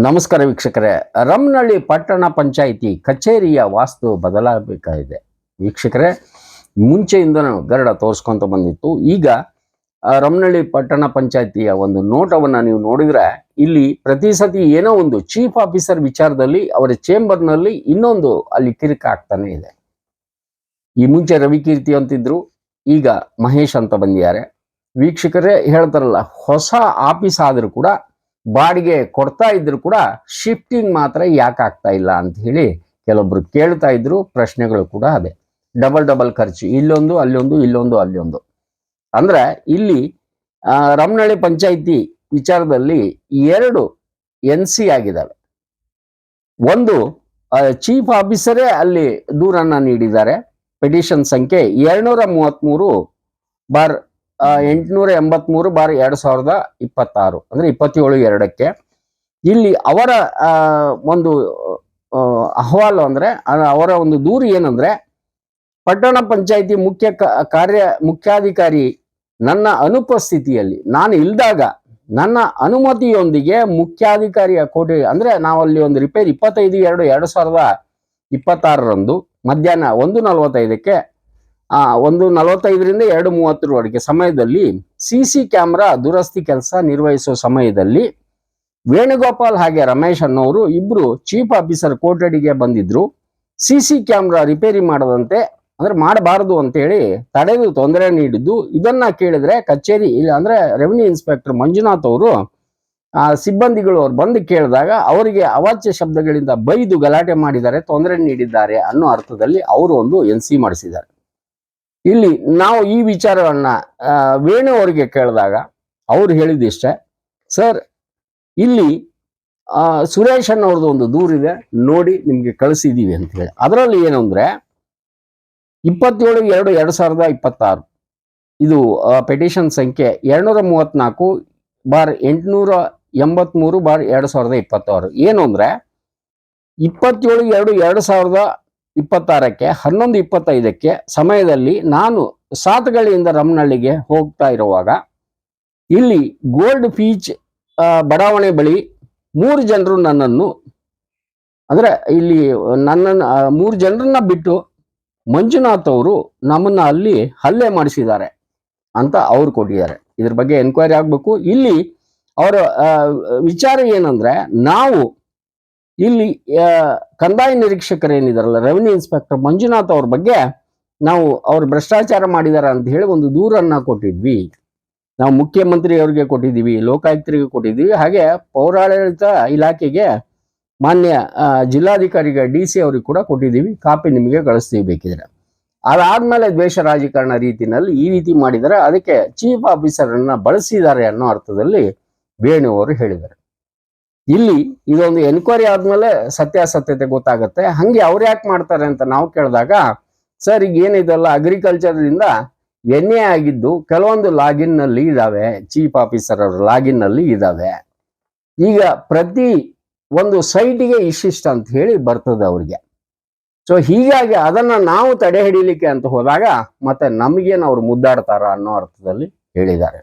ನಮಸ್ಕಾರ ವೀಕ್ಷಕರೇ, ರಮ್ನಳ್ಳಿ ಪಟ್ಟಣ ಪಂಚಾಯಿತಿ ಕಚೇರಿಯ ವಾಸ್ತು ಬದಲಾಗಬೇಕಾಗಿದೆ. ವೀಕ್ಷಕರೇ, ಮುಂಚೆಯಿಂದನೂ ಗರಡ ತೋರಿಸ್ಕೊಂತ ಬಂದಿತ್ತು. ಈಗ ರಮ್ನಳ್ಳಿ ಪಟ್ಟಣ ಪಂಚಾಯಿತಿಯ ಒಂದು ನೋಟವನ್ನು ನೀವು ನೋಡಿದ್ರೆ, ಇಲ್ಲಿ ಪ್ರತಿ ಸತಿ ಏನೋ ಒಂದು ಚೀಫ್ ಆಫೀಸರ್ ವಿಚಾರದಲ್ಲಿ ಅವರ ಚೇಂಬರ್ನಲ್ಲಿ ಇನ್ನೊಂದು ಅಲ್ಲಿ ಕಿರಿಕ ಆಗ್ತಾನೆ ಇದೆ. ಈ ಮುಂಚೆ ರವಿಕೀರ್ತಿ ಅಂತಿದ್ರು, ಈಗ ಮಹೇಶ್ ಅಂತ ಬಂದಿದ್ದಾರೆ. ವೀಕ್ಷಕರೇ ಹೇಳ್ತಾರಲ್ಲ, ಹೊಸ ಆಫೀಸ್ ಆದರೂ ಕೂಡ ಬಾಡಿಗೆ ಕೊಡ್ತಾ ಇದ್ರು ಕೂಡ ಶಿಫ್ಟಿಂಗ್ ಮಾತ್ರ ಯಾಕೆ ಆಗ್ತಾ ಇಲ್ಲ ಅಂತ ಹೇಳಿ ಕೆಲವೊಬ್ರು ಕೇಳ್ತಾ ಇದ್ರು. ಪ್ರಶ್ನೆಗಳು ಕೂಡ ಅದೇ, ಡಬಲ್ ಖರ್ಚು, ಇಲ್ಲೊಂದು ಅಲ್ಲೊಂದು, ಇಲ್ಲೊಂದು ಅಲ್ಲೊಂದು. ಅಂದ್ರೆ ಇಲ್ಲಿ ರಮ್ನಳ್ಳಿ ಪಂಚಾಯಿತಿ ವಿಚಾರದಲ್ಲಿ 2 NC ಆಗಿದ್ದಾವೆ. ಒಂದು ಚೀಫ್ ಆಫೀಸರೇ ಅಲ್ಲಿ ದೂರನ್ನ ನೀಡಿದ್ದಾರೆ. ಪಿಟಿಷನ್ ಸಂಖ್ಯೆ 233/883/2026 ಅಂದ್ರೆ 27/2ಕ್ಕೆ. ಇಲ್ಲಿ ಅವರ ಒಂದು ಅಹವಾಲು ಅಂದ್ರೆ ಅವರ ಒಂದು ದೂರು ಏನಂದ್ರೆ, ಪಟ್ಟಣ ಪಂಚಾಯಿತಿ ಮುಖ್ಯಾಧಿಕಾರಿ ನನ್ನ ಅನುಪಸ್ಥಿತಿಯಲ್ಲಿ, ನಾನು ಇಲ್ದಾಗ ನನ್ನ ಅನುಮತಿಯೊಂದಿಗೆ ಮುಖ್ಯಾಧಿಕಾರಿಯ ಕೋಟೆ ಅಂದ್ರೆ ನಾವಲ್ಲಿ ಒಂದು ರಿಪೇರಿ 25/2/2026 ಮಧ್ಯಾಹ್ನ 1:45ಕ್ಕೆ 1:45ರಿಂದ 2:30 ಸಮಯದಲ್ಲಿ CC ಕ್ಯಾಮ್ರಾ ದುರಸ್ತಿ ಕೆಲಸ ನಿರ್ವಹಿಸುವ ಸಮಯದಲ್ಲಿ ವೇಣುಗೋಪಾಲ್ ಹಾಗೆ ರಮೇಶ್ ಅನ್ನೋರು ಇಬ್ರು ಚೀಫ್ ಆಫೀಸರ್ ಕೊಠಡಿಗೆ ಬಂದಿದ್ರು. CC ಕ್ಯಾಮ್ರಾ ರಿಪೇರಿ ಮಾಡದಂತೆ ಅಂದ್ರೆ ಮಾಡಬಾರದು ಅಂತ ಹೇಳಿ ತಡೆದು ತೊಂದರೆ ನೀಡಿದ್ದು. ಇದನ್ನ ಕೇಳಿದ್ರೆ ಕಚೇರಿ ಅಂದ್ರೆ ರೆವಿನ್ಯೂ ಇನ್ಸ್ಪೆಕ್ಟರ್ ಮಂಜುನಾಥ್ ಅವರು ಸಿಬ್ಬಂದಿಗಳು ಅವ್ರು ಬಂದು ಕೇಳಿದಾಗ ಅವರಿಗೆ ಅವಾಚ್ಯ ಶಬ್ದಗಳಿಂದ ಬೈದು ಗಲಾಟೆ ಮಾಡಿದ್ದಾರೆ, ತೊಂದರೆ ನೀಡಿದ್ದಾರೆ ಅನ್ನೋ ಅರ್ಥದಲ್ಲಿ ಅವರು ಒಂದು NC ಮಾಡಿಸಿದ್ದಾರೆ. ಇಲ್ಲಿ ನಾವು ಈ ವಿಚಾರವನ್ನ ವೇಣು ಅವರಿಗೆ ಕೇಳಿದಾಗ ಅವ್ರು ಹೇಳಿದಿಷ್ಟೇ, ಸರ್ ಇಲ್ಲಿ ಸುರೇಶ್ ಅನ್ನೋರ್ದು ಒಂದು ದೂರಿದೆ ನೋಡಿ ನಿಮ್ಗೆ ಕಳಿಸಿದೀವಿ ಅಂತ ಹೇಳಿ. ಅದರಲ್ಲಿ ಏನು ಅಂದ್ರೆ 27/2/2026 ಇದು ಪಿಟಿಷನ್ ಸಂಖ್ಯೆ 234/883/2026. ಏನು ಅಂದ್ರೆ 27/2/2026ಕ್ಕೆ 11:25ಕ್ಕೆ ಸಮಯದಲ್ಲಿ ನಾನು ಸಾತಗಳಿಂದ ರಮ್ನಳ್ಳಿಗೆ ಹೋಗ್ತಾ ಇರುವಾಗ ಇಲ್ಲಿ ಗೋಲ್ಡ್ ಫೀಚ್ ಬಡಾವಣೆ ಬಳಿ 3 ಜನರು ನನ್ನನ್ನು ಅಂದ್ರೆ ಇಲ್ಲಿ ನನ್ನನ್ನು 3 ಜನರನ್ನ ಬಿಟ್ಟು ಮಂಜುನಾಥ್ ಅವರು ನಮ್ಮನ್ನ ಅಲ್ಲಿ ಹಲ್ಲೆ ಮಾಡಿಸಿದ್ದಾರೆ ಅಂತ ಅವ್ರು ಕೊಟ್ಟಿದ್ದಾರೆ. ಇದ್ರ ಬಗ್ಗೆ ಎನ್ಕ್ವೈರಿ ಆಗ್ಬೇಕು. ಇಲ್ಲಿ ಅವರ ವಿಚಾರ ಏನಂದ್ರೆ, ನಾವು ಇಲ್ಲಿ ಕಂದಾಯ ನಿರೀಕ್ಷಕರೇನಿದಾರಲ್ಲ ರೆವಿನ್ಯೂ ಇನ್ಸ್ಪೆಕ್ಟರ್ ಮಂಜುನಾಥ್ ಅವ್ರ ಬಗ್ಗೆ ನಾವು ಅವ್ರು ಭ್ರಷ್ಟಾಚಾರ ಮಾಡಿದಾರ ಅಂತ ಹೇಳಿ ಒಂದು ದೂರನ್ನ ಕೊಟ್ಟಿದ್ವಿ. ನಾವು ಮುಖ್ಯಮಂತ್ರಿ ಅವ್ರಿಗೆ ಕೊಟ್ಟಿದ್ದೀವಿ, ಲೋಕಾಯುಕ್ತರಿಗೆ ಕೊಟ್ಟಿದ್ದೀವಿ, ಹಾಗೆ ಪೌರಾಡಳಿತ ಇಲಾಖೆಗೆ ಮಾನ್ಯ ಜಿಲ್ಲಾಧಿಕಾರಿಗೆ DC ಅವ್ರಿಗೆ ಕೂಡ ಕೊಟ್ಟಿದ್ದೀವಿ. ಕಾಪಿ ನಿಮಗೆ ಕಳಿಸ್ತೀವಿ ಬೇಕಿದ್ರೆ. ಅದಾದ್ಮೇಲೆ ದ್ವೇಷ ರಾಜಕಾರಣ ರೀತಿನಲ್ಲಿ ಈ ರೀತಿ ಮಾಡಿದರೆ ಅದಕ್ಕೆ ಚೀಫ್ ಆಫೀಸರ್ ಅನ್ನ ಬಳಸಿದ್ದಾರೆ ಅನ್ನೋ ಅರ್ಥದಲ್ಲಿ ವೇಣು ಅವರು ಹೇಳಿದ್ದಾರೆ. ಇಲ್ಲಿ ಇದೊಂದು ಎನ್ಕ್ವೈರಿ ಆದ್ಮೇಲೆ ಸತ್ಯಾಸತ್ಯತೆ ಗೊತ್ತಾಗತ್ತೆ. ಹಂಗೆ ಅವ್ರು ಯಾಕೆ ಮಾಡ್ತಾರೆ ಅಂತ ನಾವು ಕೇಳಿದಾಗ, ಸರ್ ಈಗ ಏನಿದೆಲ್ಲ ಅಗ್ರಿಕಲ್ಚರ್ ಇಂದ NA ಆಗಿದ್ದು ಕೆಲವೊಂದು ಲಾಗಿನ್ ನಲ್ಲಿ ಇದಾವೆ, ಚೀಫ್ ಆಫೀಸರ್ ಅವ್ರ ಲಾಗಿನ್ ನಲ್ಲಿ ಇದಾವೆ. ಈಗ ಪ್ರತಿ ಒಂದು ಸೈಟಿಗೆ ಇಷ್ಟಿಷ್ಟ ಅಂತ ಹೇಳಿ ಬರ್ತದೆ ಅವ್ರಿಗೆ. ಸೊ ಹೀಗಾಗಿ ಅದನ್ನ ನಾವು ತಡೆ ಹಿಡಿಲಿಕ್ಕೆ ಅಂತ ಹೋದಾಗ ಮತ್ತೆ ನಮಗೇನು ಅವ್ರು ಮುದ್ದಾಡ್ತಾರ ಅನ್ನೋ ಅರ್ಥದಲ್ಲಿ ಹೇಳಿದ್ದಾರೆ.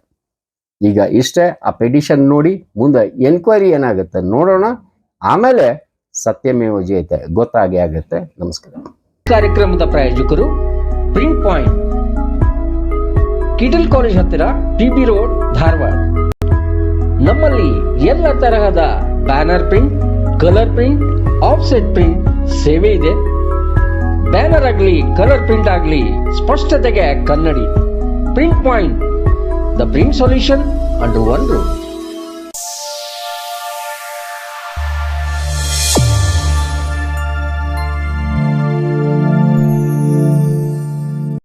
ಈಗ ಇಷ್ಟೇ, ಆ ಪಿಟಿಷನ್ ನೋಡಿ ಮುಂದೆ ಎನ್ಕ್ವೈರಿ ಏನಾಗುತ್ತೆ ನೋಡೋಣ. ಆಮೇಲೆ ಸತ್ಯಮೇವ ಜಯತೆ ಗೊತ್ತಾಗೇ ಆಗುತ್ತೆ. ನಮಸ್ಕಾರ. ಕಾರ್ಯಕ್ರಮದ ಪ್ರಾಯೋಜಕರು ಪ್ರಿಂಟ್ ಪಾಯಿಂಟ್, ಕಿಟಲ್ ಕಾಲೇಜ್ ಹತ್ತಿರ, TB ರೋಡ್, ಧಾರವಾಡ. ನಮ್ಮಲ್ಲಿ ಎಲ್ಲ ತರಹದ banner print, colour print, offset print ಸೇವೆ ಇದೆ. ಬ್ಯಾನರ್ ಆಗಲಿ ಕಲರ್ ಪ್ರಿಂಟ್ ಆಗಲಿ ಸ್ಪಷ್ಟತೆಗೆ ಕನ್ನಡಿ. Print point, the print solution under one roof.